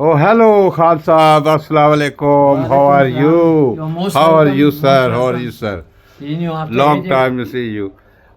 Oh, hello, Khan Saab. Assalamu alaikum. How are Walaikum you? salam. You're most How are welcome. you, Most sir? How are welcome. you, sir? Seeing you after Long ages. time to see you.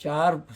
4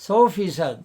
100%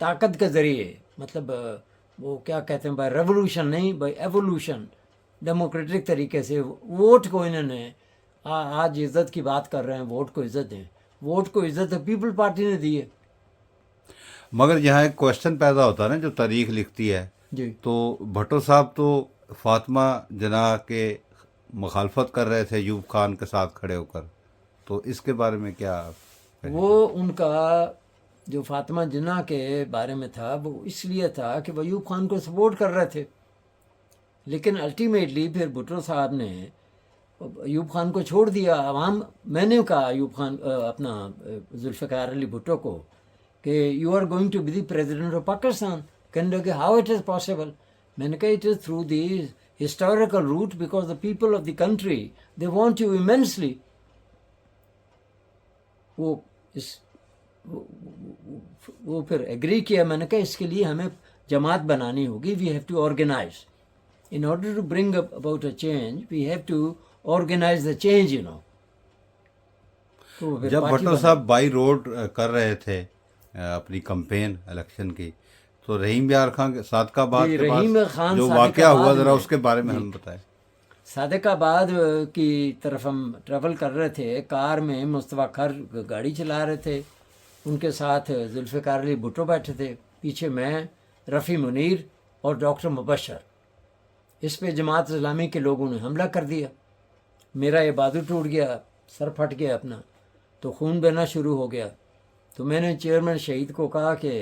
طاقت کے ذریعے، مطلب وہ کیا کہتے ہیں، by revolution نہیں، by evolution, democratic طریقے سے ووٹ کو انہوں نے، آج عزت کی بات کر رہے ہیں، ووٹ کو عزت دیں، ووٹ کو عزت پیپل پارٹی نے دی ہے. مگر یہاں ایک کوشچن پیدا ہوتا ہے نا جو تاریخ لکھتی ہے، جی تو بھٹو صاحب تو فاطمہ جناح کے مخالفت کر رہے تھے ایوب خان کے ساتھ کھڑے ہو کر، تو اس کے بارے میں کیا کہیں گے؟ وہ ان کا جو فاطمہ جناح کے بارے میں تھا وہ اس لیے تھا کہ وہ ایوب خان کو سپورٹ کر رہے تھے، لیکن الٹیمیٹلی پھر بھٹو صاحب نے ایوب خان کو چھوڑ دیا. عوام، میں نے کہا ایوب خان اپنا ذوالفقار علی بھٹو کو کہ you are going to be the president of Pakistan. کہنے لگے ہاؤ اٹ از پاسبل. میں نے کہا it is through the historical route because the people of the country they want you immensely. وہ پھر ایگری کیا. میں نے کہا اس کے لیے ہمیں جماعت بنانی ہوگی. We have to organise in order to bring about a change we have to organize the change, you know. تو پھر جب پارٹی بھٹو بنا. صاحب بائی روڈ کر رہے تھے اپنی کمپین الیکشن کی، تو رحیم یار خان کے صادق آباد جی، کے رحیم پاس خان جو صادق واقعہ ہوا، آباد ذرا میں، اس کے بارے میں جی، ہمیں بتائیں. صادق آباد کی طرف ہم ٹریول کر رہے تھے کار میں. مصطفیٰ کھر گاڑی چلا رہے تھے، ان کے ساتھ ذوالفقار علی بھٹو بیٹھے تھے، پیچھے میں، رفیع منیر اور ڈاکٹر مبشر. اس پہ جماعت اسلامی کے لوگوں نے حملہ کر دیا. میرا یہ بازو ٹوٹ گیا، سر پھٹ گیا اپنا، تو خون بہنا شروع ہو گیا. تو میں نے چیئرمین شہید کو کہا کہ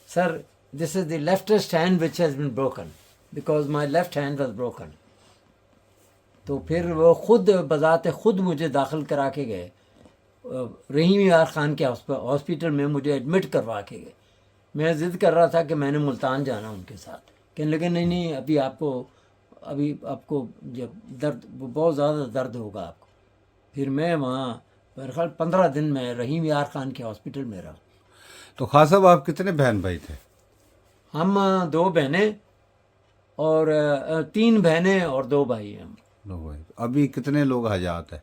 sir this is the leftist hand which has been broken because my left hand was broken. تو پھر وہ خود بذات خود مجھے داخل کرا کے گئے رحیم یار خان کے ہاسپٹل میں، مجھے ایڈمٹ کروا کے گئے. میں ضد کر رہا تھا کہ میں نے ملتان جانا ان کے ساتھ. کہنے لگے نہیں ابھی آپ کو جب درد بہت زیادہ درد ہوگا آپ کو. پھر میں وہاں میرے خیال 15 دن میں رحیم یار خان کے ہاسپٹل میں رہا. تو خان صاحب آپ کتنے بہن بھائی تھے؟ ہم 2 بہنیں اور 3 بہنیں اور 2 بھائی ہیں ہم. دو بھائی. ابھی کتنے لوگ حجات ہیں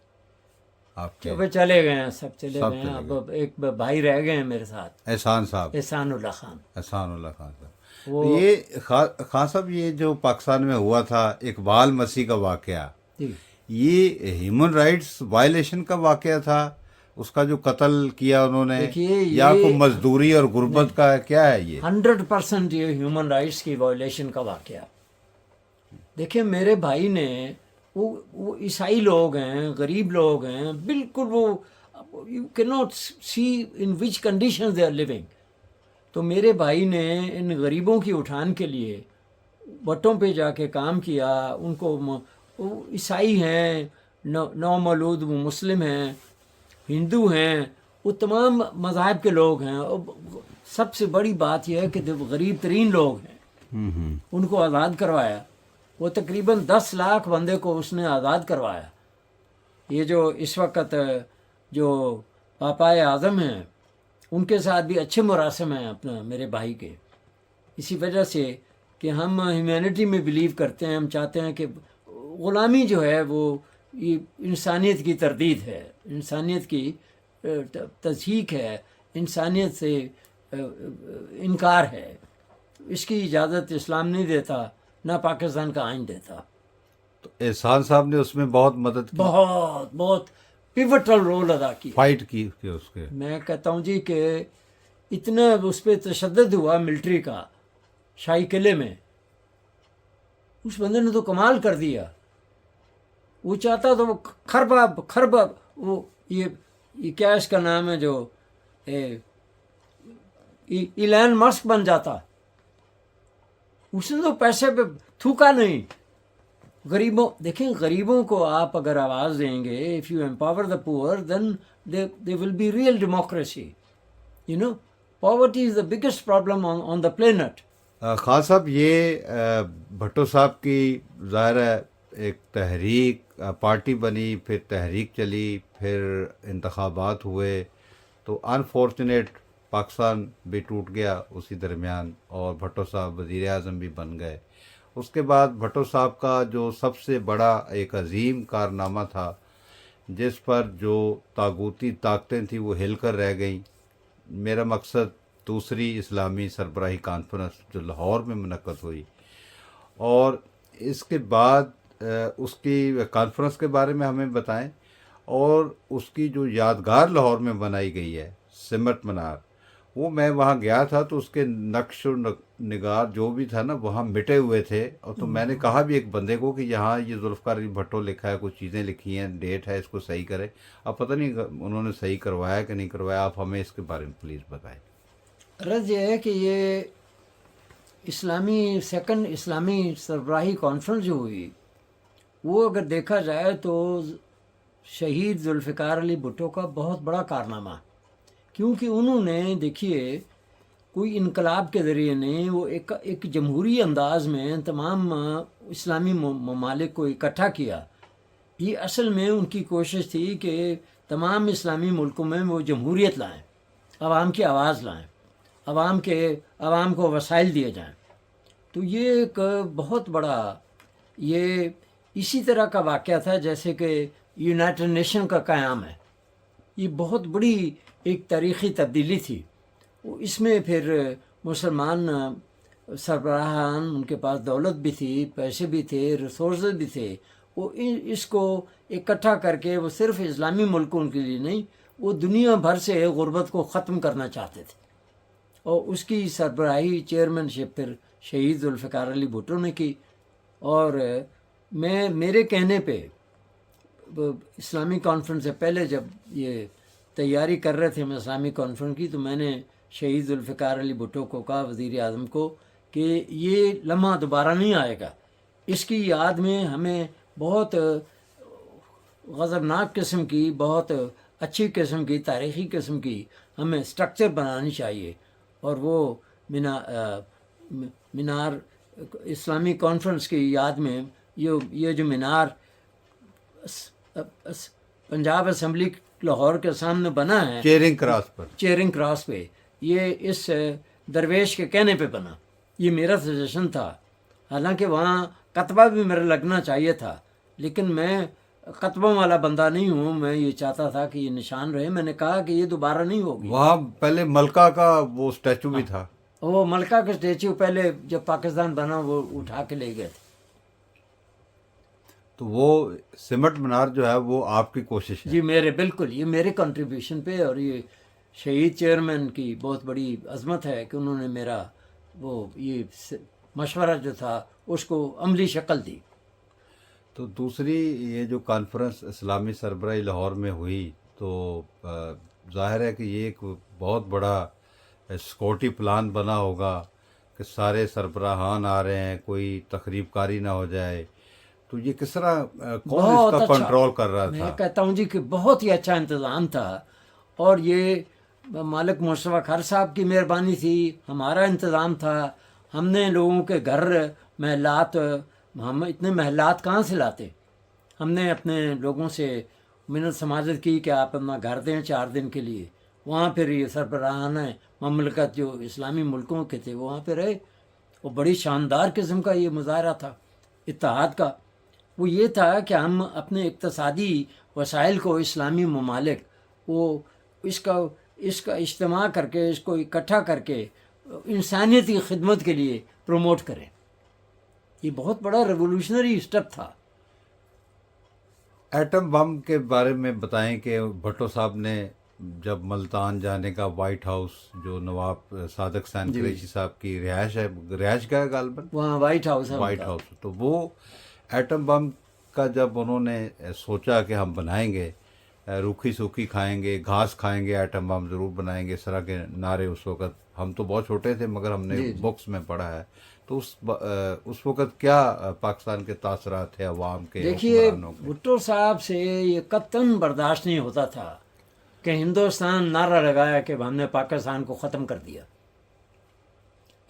آپ کے؟ اب چلے گئے ہیں، سب چلے سب گئے ہیں. چلے اب ایک بھائی رہ گئے ہیں میرے ساتھ، احسان صاحب، احسان اللہ خان. احسان اللہ خان صاحب. وہ یہ خان صاحب، یہ جو پاکستان میں ہوا تھا اقبال مسیح کا واقعہ، جی، یہ ہیومن رائٹس وائلیشن کا واقعہ تھا؟ اس کا جو قتل کیا انہوں نے، دیکھیے یا یہ کوئی مزدوری اور غربت کا کیا ہے یہ؟ 100% یہ ہیومن رائٹس کی وائلیشن کا واقعہ. دیکھیں میرے بھائی نے، وہ عیسائی لوگ ہیں، غریب لوگ ہیں، بالکل وہ you can not see in which condition they are living. تو میرے بھائی نے ان غریبوں کی اٹھان کے لیے بٹوں پہ جا کے کام کیا. ان کو وہ عیسائی ہیں، نو مولود، وہ مسلم ہیں، ہندو ہیں، وہ تمام مذاہب کے لوگ ہیں. اور سب سے بڑی بات یہ ہے کہ جو غریب ترین لوگ ہیں ان کو آزاد کروایا. وہ تقریباً 10 لاکھ بندے کو اس نے آزاد کروایا. یہ جو اس وقت جو پاپائے اعظم ہیں ان کے ساتھ بھی اچھے مراسم ہیں اپنا میرے بھائی کے. اسی وجہ سے کہ ہم ہیومینٹی میں بلیو کرتے ہیں. ہم چاہتے ہیں کہ غلامی جو ہے وہ یہ انسانیت کی تردید ہے، انسانیت کی تضحیک ہے، انسانیت سے انکار ہے. اس کی اجازت اسلام نہیں دیتا، نہ پاکستان کا آئین دیتا. تو احسان صاحب نے اس میں بہت مدد کی، بہت پیوٹل رول ادا کیا. فائٹ کی اس کے. میں کہتا ہوں جی کہ اتنا اس پہ تشدد ہوا ملٹری کا شاہی قلعے میں. اس بندے نے تو کمال کر دیا. وہ چاہتا تو وہ خربہ وہ یہ کیا اس کا نام ہے جو ایلان مسک بن جاتا. اس نے تو پیسے پہ تھوکا نہیں. غریبوں، دیکھیں غریبوں کو آپ اگر آواز دیں گے، if you empower the poor then they will be real democracy. You know poverty is the biggest problem on the planet. Khan صاحب، یہ بھٹو صاحب کی ظاہر ہے ایک تحریک، پارٹی بنی، پھر تحریک چلی، پھر انتخابات ہوئے، تو انفارچونیٹ پاکستان بھی ٹوٹ گیا اسی درمیان، اور بھٹو صاحب وزیر اعظم بھی بن گئے. اس کے بعد بھٹو صاحب کا جو سب سے بڑا ایک عظیم کارنامہ تھا، جس پر جو طاغوتی طاقتیں تھیں وہ ہل کر رہ گئیں. میرا مقصد دوسری اسلامی سربراہی کانفرنس جو لاہور میں منعقد ہوئی، اور اس کے بعد اس کی کانفرنس کے بارے میں ہمیں بتائیں، اور اس کی جو یادگار لاہور میں بنائی گئی ہے سمٹ منار، وہ میں وہاں گیا تھا تو اس کے نقش و نگار جو بھی تھا نا وہاں مٹے ہوئے تھے، اور تو میں نے کہا بھی ایک بندے کو کہ یہاں یہ ذوالفقار علی بھٹو لکھا ہے، کچھ چیزیں لکھی ہیں، ڈیٹ ہے، اس کو صحیح کرے۔ اب پتہ نہیں انہوں نے صحیح کروایا کہ نہیں کروایا، آپ ہمیں اس کے بارے میں پلیز بتائیں۔ غرض یہ ہے کہ یہ سیکنڈ اسلامی سربراہی کانفرنس جو ہوئی، وہ اگر دیکھا جائے تو شہید ذوالفقار علی بھٹو کا بہت بڑا کارنامہ، کیونکہ انہوں نے دیکھیے کوئی انقلاب کے ذریعے نہیں، وہ ایک جمہوری انداز میں تمام اسلامی ممالک کو اکٹھا کیا۔ یہ اصل میں ان کی کوشش تھی کہ تمام اسلامی ملکوں میں وہ جمہوریت لائیں، عوام کی آواز لائیں، عوام کو وسائل دیے جائیں۔ تو یہ ایک بہت بڑا، یہ اسی طرح کا واقعہ تھا جیسے کہ یونائٹڈ نیشن کا قیام ہے۔ یہ بہت بڑی ایک تاریخی تبدیلی تھی۔ اس میں پھر مسلمان سربراہان، ان کے پاس دولت بھی تھی، پیسے بھی تھے، ریسورسز بھی تھے، وہ اس کو اکٹھا کر کے وہ صرف اسلامی ملکوں کے لیے نہیں، وہ دنیا بھر سے غربت کو ختم کرنا چاہتے تھے۔ اور اس کی سربراہی چیئرمین شپ پھر شہید ذوالفقار علی بھٹو نے کی۔ اور میرے کہنے پہ اسلامی کانفرنس سے پہلے جب یہ تیاری کر رہے تھے ہم اسلامی کانفرنس کی، تو میں نے شہید ذوالفقار علی بھٹو کو کہا، وزیر اعظم کو، کہ یہ لمحہ دوبارہ نہیں آئے گا، اس کی یاد میں ہمیں بہت غضبناک قسم کی، بہت اچھی قسم کی، تاریخی قسم کی ہمیں سٹرکچر بنانی چاہیے۔ اور وہ مینار اسلامی کانفرنس کی یاد میں یہ جو مینار پنجاب اسمبلی لاہور کے سامنے بنا ہے، چیئرنگ کراس پہ، یہ اس درویش کے کہنے پہ بنا۔ یہ میرا سجیشن تھا، حالانکہ وہاں کتبہ بھی میرا لگنا چاہیے تھا، لیکن میں کتبوں والا بندہ نہیں ہوں، میں یہ چاہتا تھا کہ یہ نشان رہے۔ میں نے کہا کہ یہ دوبارہ نہیں ہوگی۔ وہاں پہلے ملکہ کا وہ اسٹیچو بھی تھا، وہ ملکہ کا اسٹیچو پہلے جب پاکستان بنا وہ اٹھا کے لے گئے تھے۔ تو وہ سمٹ منار جو ہے وہ آپ کی کوشش ہے؟ جی بالکل، یہ میرے کنٹریبیوشن پہ، اور یہ شہید چیئرمین کی بہت بڑی عظمت ہے کہ انہوں نے میرا یہ مشورہ جو تھا اس کو عملی شکل دی۔ تو دوسری یہ جو کانفرنس اسلامی سربراہی لاہور میں ہوئی، تو ظاہر ہے کہ یہ ایک بہت بڑا سیکورٹی پلان بنا ہوگا کہ سارے سربراہان آ رہے ہیں، کوئی تخریب کاری نہ ہو جائے، تو یہ کس طرح کون اس کا کنٹرول کر رہا تھا؟ میں کہتا ہوں جی کہ بہت ہی اچھا انتظام تھا، اور یہ مالک مصطفیٰ کھر صاحب کی مہربانی تھی، ہمارا انتظام تھا۔ ہم نے لوگوں کے گھر محلات، ہم اتنے محلات کہاں سے لاتے؟ ہم نے اپنے لوگوں سے منت سماجت کی کہ آپ اپنا گھر دیں 4 دن کے لیے۔ وہاں پھر یہ سربراہان مملکت جو اسلامی ملکوں کے تھے وہاں پہ رہے، وہ بڑی شاندار قسم کا یہ مظاہرہ تھا اتحاد کا۔ وہ یہ تھا کہ ہم اپنے اقتصادی وسائل کو اسلامی ممالک وہ اس کا اجتماع کر کے، اس کو اکٹھا کر کے انسانیتی خدمت کے لیے پروموٹ کریں۔ یہ بہت بڑا ریولوشنری اسٹیپ تھا۔ ایٹم بم کے بارے میں بتائیں کہ بھٹو صاحب نے جب ملتان جانے کا، وائٹ ہاؤس جو نواب صادق حسین قریشی صاحب کی رہائش کا ہے غالباً، وہاں وائٹ ہاؤس، تو وہ ایٹم بم کا جب انہوں نے سوچا کہ ہم بنائیں گے، روکھی سوکھی کھائیں گے، گھاس کھائیں گے، ایٹم بم ضرور بنائیں گے، اس طرح کے نعرے اس وقت، ہم تو بہت چھوٹے تھے مگر ہم نے بکس میں پڑھا ہے۔ تو اس وقت کیا پاکستان کے تاثرات تھے عوام کے؟ دیکھیے بھٹو صاحب سے یہ قطعاً برداشت نہیں ہوتا تھا کہ ہندوستان نعرہ لگایا کہ ہم نے پاکستان کو ختم کر دیا۔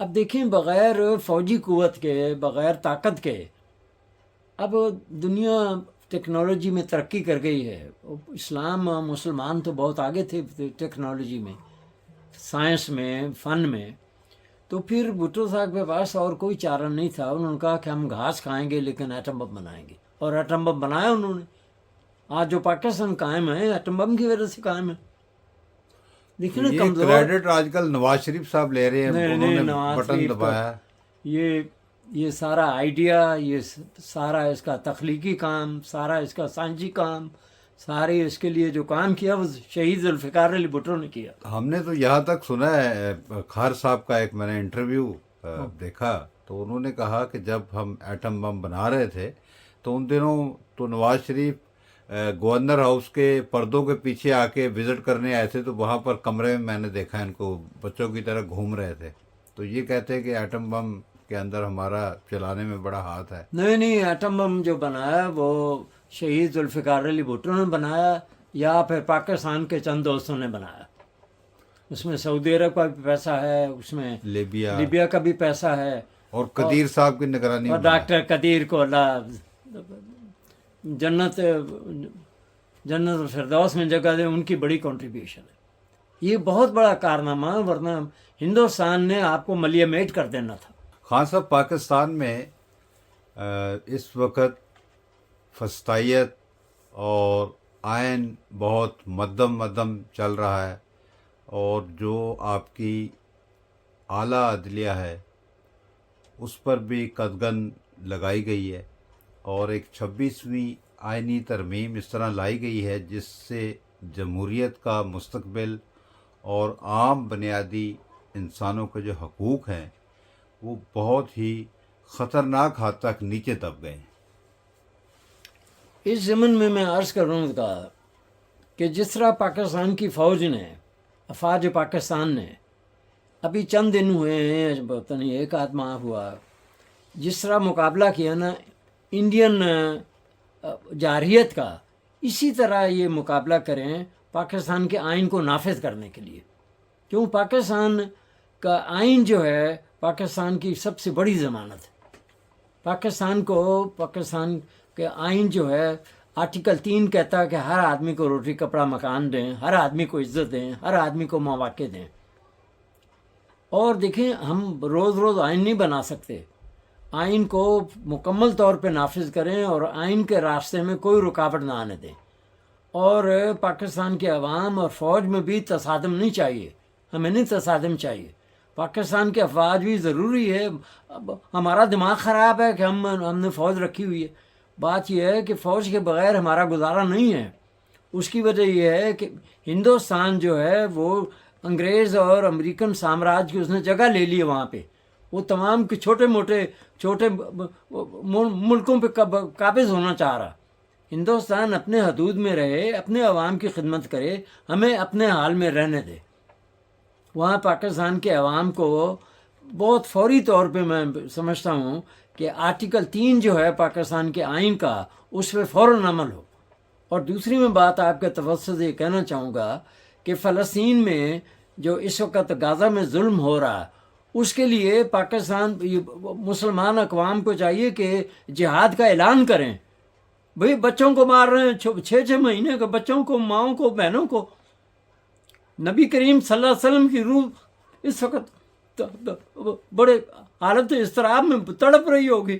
اب دیکھیں، بغیر فوجی قوت کے، بغیر طاقت کے، اب دنیا ٹیکنالوجی میں ترقی کر گئی ہے۔ اسلام، مسلمان تو بہت آگے تھے ٹیکنالوجی میں، سائنس میں، فن میں۔ تو پھر بھٹو صاحب کے پاس اور کوئی چارہ نہیں تھا، انہوں نے کہا کہ ہم گھاس کھائیں گے لیکن ایٹم بم بنائیں گے، اور ایٹم بم بنایا انہوں نے۔ آج جو پاکستان قائم ہے ایٹم بم کی وجہ سے قائم ہے۔ دیکھیں نا یہ کمزور. کریڈٹ آج کل نواز شریف صاحب لے رہے ہیں، نہیں انہوں نہیں، نے نواز بٹن شریف دبایا. یہ سارا آئیڈیا، یہ سارا اس کا تخلیقی کام، سارا اس کا سائنسی کام، سارے اس کے لیے جو کام کیا وہ شہید ذوالفقار علی بھٹو نے کیا. ہم نے تو یہاں تک سنا ہے، خار صاحب کا ایک میں نے انٹرویو دیکھا تو انہوں نے کہا کہ جب ہم ایٹم بم بنا رہے تھے تو ان دنوں تو نواز شریف گورنر ہاؤس کے پردوں کے پیچھے آ کے وزٹ کرنے آئے تھے، تو وہاں پر کمرے میں نے دیکھا ان کو بچوں کی طرح گھوم رہے تھے. تو یہ کہتے ہیں کہ ایٹم بم کے اندر ہمارا چلانے میں بڑا ہاتھ ہے. نہیں نہیں، ایٹم بم جو بنایا وہ شہید ذوالفقار علی بھٹو نے بنایا یا پھر پاکستان کے چند دوستوں نے بنایا. اس میں سعودی عرب کا بھی پیسہ ہے، اس میں لیبیا لیبیا کا بھی پیسہ ہے، اور قدیر صاحب کی نگرانی اور میں بنا. ڈاکٹر قدیر کو اللہ جنت الفردوس میں جگہ دے، ان کی بڑی کنٹریبیوشن ہے. یہ بہت بڑا کارنامہ، ورنہ ہندوستان نے آپ کو ملیہ میٹ کر دینا تھا. خان صاحب، پاکستان میں اس وقت فسطائیت اور آئین بہت مدم چل رہا ہے، اور جو آپ کی اعلیٰ عدلیہ ہے اس پر بھی قدغن لگائی گئی ہے، اور ایک 26ویں آئینی ترمیم اس طرح لائی گئی ہے جس سے جمہوریت کا مستقبل اور عام بنیادی انسانوں کے جو حقوق ہیں وہ بہت ہی خطرناک حد تک نیچے دب گئے ہیں. اس ضمن میں عرض کروں گا کہ جس طرح پاکستان کی فوج نے، افواج پاکستان نے ابھی چند دن ہوئے ہیں، پتہ نہیں ایک آدھ ماہ ہوا، جس طرح مقابلہ کیا نا انڈین جارحیت کا، اسی طرح یہ مقابلہ کریں پاکستان کے آئین کو نافذ کرنے کے لیے. کیوں؟ پاکستان کا آئین جو ہے پاکستان کی سب سے بڑی ضمانت ہے. پاکستان کے آئین جو ہے آرٹیکل 3 کہتا ہے کہ ہر آدمی کو روٹی کپڑا مکان دیں، ہر آدمی کو عزت دیں، ہر آدمی کو مواقع دیں. اور دیکھیں، ہم روز روز آئین نہیں بنا سکتے. آئین کو مکمل طور پہ نافذ کریں اور آئین کے راستے میں کوئی رکاوٹ نہ آنے دیں. اور پاکستان کے عوام اور فوج میں بھی تصادم نہیں چاہیے، ہمیں نہیں تصادم چاہیے. پاکستان کے افواج بھی ضروری ہے. اب ہمارا دماغ خراب ہے کہ ہم نے فوج رکھی ہوئی ہے. بات یہ ہے کہ فوج کے بغیر ہمارا گزارا نہیں ہے. اس کی وجہ یہ ہے کہ ہندوستان جو ہے وہ انگریز اور امریکن سامراج کی اس نے جگہ لے لی ہے وہاں پہ. وہ تمام کے چھوٹے ملکوں پہ قابض ہونا چاہ رہا. ہندوستان اپنے حدود میں رہے، اپنے عوام کی خدمت کرے، ہمیں اپنے حال میں رہنے دے. وہاں پاکستان کے عوام کو بہت فوری طور پہ میں سمجھتا ہوں کہ آرٹیکل 3 جو ہے پاکستان کے آئین کا، اس پہ فوراً عمل ہو. اور دوسری میں بات آپ کے توسط سے یہ کہنا چاہوں گا کہ فلسطین میں جو اس وقت غزہ میں ظلم ہو رہا ہے، اس کے لیے پاکستان مسلمان اقوام کو چاہیے کہ جہاد کا اعلان کریں. بھئی بچوں کو مار رہے ہیں، 6 مہینے کے بچوں کو، ماؤں کو، بہنوں کو. نبی کریم صلی اللہ علیہ وسلم کی روح اس وقت بڑے حالت اضطراب میں تڑپ رہی ہوگی.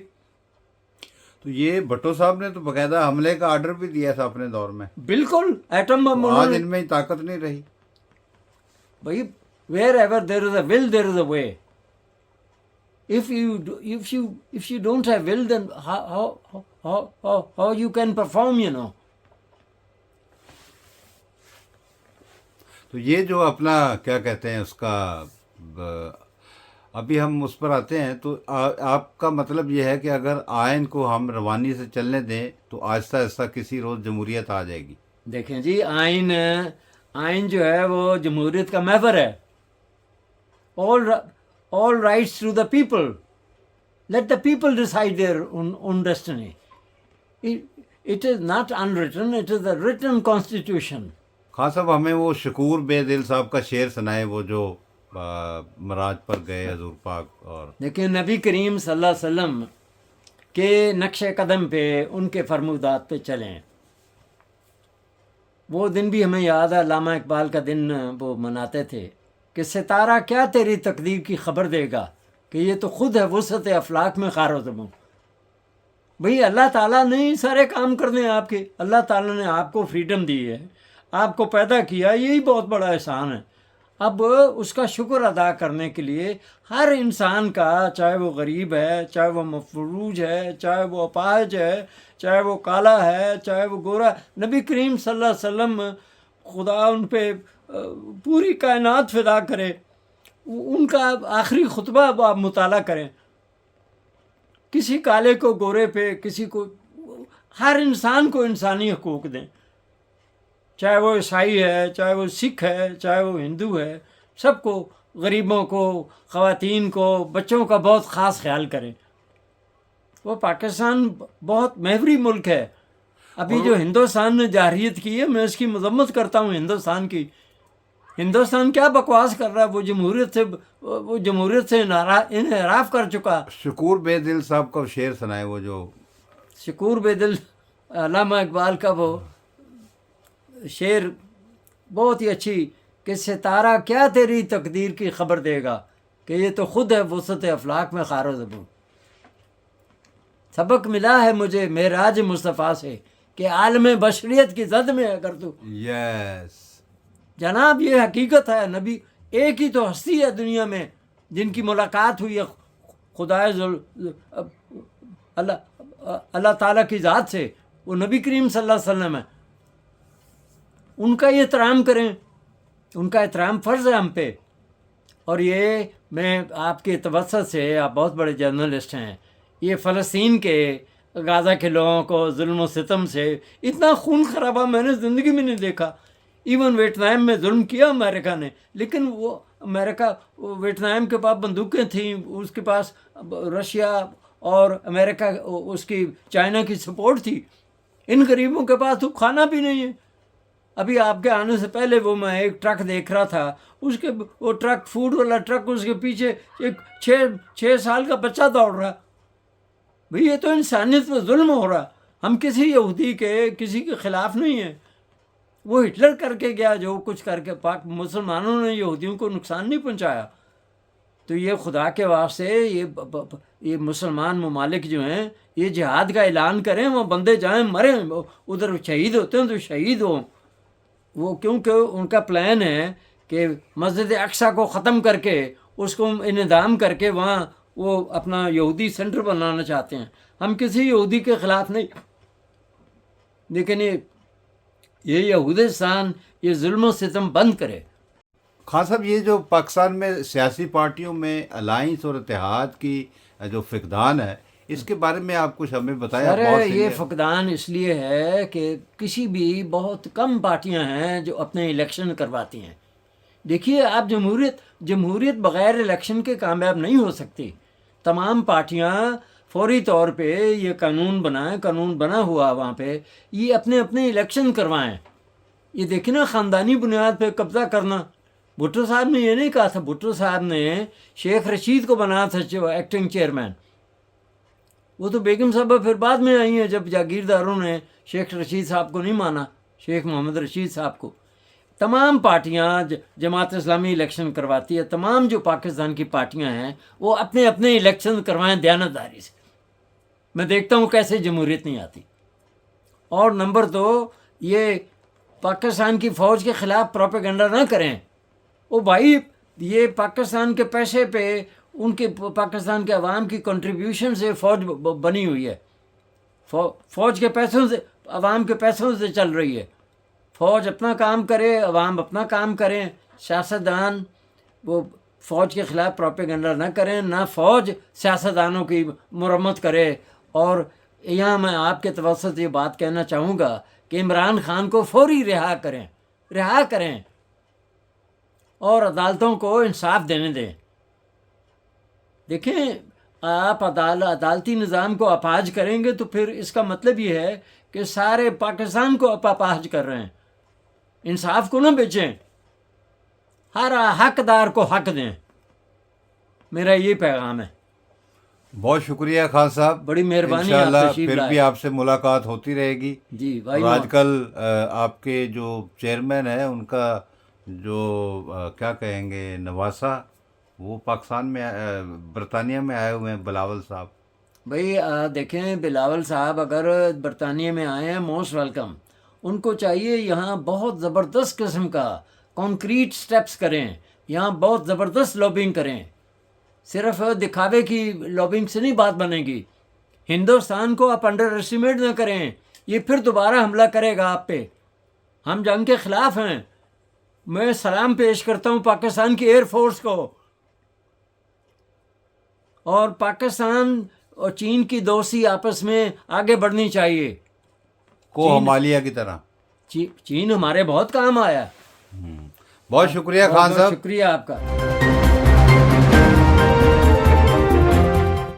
تو یہ بھٹو صاحب نے تو باقاعدہ حملے کا آرڈر بھی دیا تھا اپنے دور میں. بالکل، ایٹم بم تو انہوں آج نے. ان میں طاقت نہیں رہی. بھائی where ever there is a will there is a way. If you don't have will, then how you can perform, you know. تو یہ جو اپنا کیا کہتے ہیں اس کا، ابھی ہم اس پر آتے ہیں. تو آپ کا مطلب یہ ہے کہ اگر آئین کو ہم روانی سے چلنے دیں تو آہستہ آہستہ کسی روز جمہوریت آ جائے گی. دیکھیں جی، آئین جو ہے وہ جمہوریت کا محور ہے. all rights to the people. Let the people decide their own destiny. It is not unwritten, it is a written constitution. Khan صاحب، ہمیں وہ شکور بے دل صاحب کا شعر سنائے، وہ جو معراج پر گئے حضور پاک. اور لیکن نبی کریم صلی اللہ علیہ وسلم کے نقش قدم پہ، ان کے فرمودات پہ چلیں. وہ دن بھی ہمیں یاد ہے، علامہ اقبال کا دن وہ مناتے تھے کہ ستارہ کیا تیری تقدیر کی خبر دے گا کہ یہ تو خود ہے وسعت افلاک میں خار و زبوں. بھئی اللہ تعالیٰ نے سارے کام کرنے ہیں آپ کے. اللہ تعالیٰ نے آپ کو فریڈم دی ہے، آپ کو پیدا کیا، یہی بہت بڑا احسان ہے. اب اس کا شکر ادا کرنے کے لیے ہر انسان کا، چاہے وہ غریب ہے، چاہے وہ مفروج ہے، چاہے وہ اپاہج ہے، چاہے وہ کالا ہے، چاہے وہ گورا، نبی کریم صلی اللہ علیہ وسلم، خدا ان پہ پوری کائنات فدا کرے، ان کا آخری خطبہ اب آپ مطالعہ کریں، کسی کالے کو گورے پہ، کسی کو، ہر انسان کو انسانی حقوق دیں، چاہے وہ عیسائی ہے، چاہے وہ سکھ ہے، چاہے وہ ہندو ہے، سب کو، غریبوں کو، خواتین کو، بچوں کا بہت خاص خیال کریں۔ وہ پاکستان بہت محوری ملک ہے۔ ابھی جو ہندوستان نے جارحیت کی ہے، میں اس کی مذمت کرتا ہوں ہندوستان کی۔ ہندوستان کیا بکواس کر رہا ہے، وہ جمہوریت سے انحراف کر چکا۔ شکور بے دل صاحب کا شعر سنائے، وہ جو شکور بے دل، علامہ اقبال کا وہ شعر بہت ہی اچھی، کہ ستارہ کیا تیری تقدیر کی خبر دے گا، کہ یہ تو خود ہے وسط افلاک میں خار و زبوں۔ سبق ملا ہے مجھے معراج مصطفیٰ سے، کہ عالم بشریت کی زد میں اگر تو، یس، جناب یہ حقیقت ہے۔ نبی ایک ہی تو ہستی ہے دنیا میں جن کی ملاقات ہوئی ہے خدائے اللہ تعالیٰ کی ذات سے، وہ نبی کریم صلی اللہ علیہ وسلم ہے۔ ان کا یہ احترام کریں، ان کا احترام فرض ہے ہم پہ۔ اور یہ میں آپ کے توسط سے، آپ بہت بڑے جرنلسٹ ہیں، یہ فلسطین کے، غازہ کے لوگوں کو ظلم و ستم سے، اتنا خون خرابہ میں نے زندگی میں نہیں دیکھا۔ ایون ویتنام میں ظلم کیا امریکہ نے، لیکن وہ امریکہ، ویتنام کے پاس بندوقیں تھیں، اس کے پاس رشیا اور امریکہ، اس کی چائنا کی سپورٹ تھی۔ ان غریبوں کے پاس تو کھانا بھی نہیں ہے۔ ابھی آپ کے آنے سے پہلے وہ میں ایک ٹرک دیکھ رہا تھا، اس کے وہ ٹرک، فوڈ والا ٹرک، اس کے پیچھے ایک 6 سال کا بچہ دوڑ رہا۔ بھئی یہ تو انسانیت پہ ظلم ہو رہا۔ ہم کسی یہودی کے، کسی کے خلاف نہیں ہیں۔ وہ ہٹلر کر کے گیا جو کچھ کر کے، پاک مسلمانوں نے یہودیوں کو نقصان نہیں پہنچایا۔ تو یہ خدا کے واسطے یہ مسلمان ممالک جو ہیں، یہ جہاد کا اعلان کریں، وہ بندے جائیں، مریں، ادھر شہید ہوتے ہیں تو شہید ہوں۔ وہ کیونکہ ان کا پلان ہے کہ مسجد اقصی کو ختم کر کے، اس کو انہدام کر کے، وہاں وہ اپنا یہودی سینٹر بنانا چاہتے ہیں۔ ہم کسی یہودی کے خلاف نہیں، لیکن یہ یہودستان یہ ظلم و ستم بند کرے۔ خان صاحب، یہ جو پاکستان میں سیاسی پارٹیوں میں الائنس اور اتحاد کی جو فقدان ہے، اس کے بارے میں آپ کچھ ہمیں بتایا؟ سر یہ فقدان اس لیے ہے کہ کسی بھی بہت کم پارٹیاں ہیں جو اپنے الیکشن کرواتی ہیں۔ دیکھیے آپ، جمہوریت بغیر الیکشن کے کامیاب نہیں ہو سکتی۔ تمام پارٹیاں فوری طور پہ یہ قانون بنائیں، قانون بنا ہوا وہاں پہ، یہ اپنے الیکشن کروائیں۔ یہ دیکھیں نا، خاندانی بنیاد پہ قبضہ کرنا۔ بھٹو صاحب نے یہ نہیں کہا تھا، بھٹو صاحب نے شیخ رشید کو بنایا تھا ایکٹنگ چیئرمین۔ وہ تو بیگم صاحبہ پھر بعد میں آئی ہیں، جب جاگیرداروں نے شیخ رشید صاحب کو نہیں مانا، شیخ محمد رشید صاحب کو۔ تمام پارٹیاں، جماعت اسلامی الیکشن کرواتی ہے، تمام جو پاکستان کی پارٹیاں ہیں وہ اپنے الیکشن کروائیں دیانتداری سے۔ میں دیکھتا ہوں کیسے جمہوریت نہیں آتی۔ اور نمبر 2، یہ پاکستان کی فوج کے خلاف پروپیگنڈا نہ کریں۔ او بھائی، یہ پاکستان کے پیسے پہ، ان کے پاکستان کے عوام کی کنٹریبیوشن سے فوج بنی ہوئی ہے۔ فوج کے پیسوں سے، عوام کے پیسوں سے چل رہی ہے۔ فوج اپنا کام کرے، عوام اپنا کام کریں۔ سیاستدان وہ فوج کے خلاف پروپیگنڈا نہ کریں، نہ فوج سیاستدانوں کی مرمت کرے۔ اور یہاں میں آپ کے توسط یہ بات کہنا چاہوں گا کہ عمران خان کو فوری رہا کریں اور عدالتوں کو انصاف دینے دیں۔ دیکھیں، آپ عدالتی نظام کو اپاہج کریں گے تو پھر اس کا مطلب یہ ہے کہ سارے پاکستان کو اپاہج کر رہے ہیں۔ انصاف کو نہ بیچیں، ہر حقدار کو حق دیں۔ میرا یہ پیغام ہے۔ بہت شکریہ خان صاحب، بڑی مہربانی، انشاءاللہ آپ تشریف پھر لائے۔ بھی آپ سے ملاقات ہوتی رہے گی۔ جی بھائی، اور آج کل آپ کے جو چیئرمین ہیں، ان کا جو کیا کہیں گے، نواسا، وہ پاکستان میں، برطانیہ میں آئے ہوئے ہیں، بلاول صاحب۔ بھائی دیکھیں، بلاول صاحب اگر برطانیہ میں آئے ہیں، موسٹ ویلکم۔ ان کو چاہیے یہاں بہت زبردست قسم کا کانکریٹ سٹیپس کریں, یہاں بہت زبردست لابنگ کریں. صرف دکھاوے کی لابنگ سے نہیں بات بنے گی. ہندوستان کو آپ انڈر ایسٹیمیٹ نہ کریں, یہ پھر دوبارہ حملہ کرے گا آپ پہ. ہم جنگ کے خلاف ہیں. میں سلام پیش کرتا ہوں پاکستان کی ایئر فورس کو, اور پاکستان اور چین کی دوستی آپس میں آگے بڑھنی چاہیے. کو ہمالیہ کی طرح. چین ہمارے بہت کام آیا. بہت شکریہ خان بہت صاحب. شکریہ آپ کا.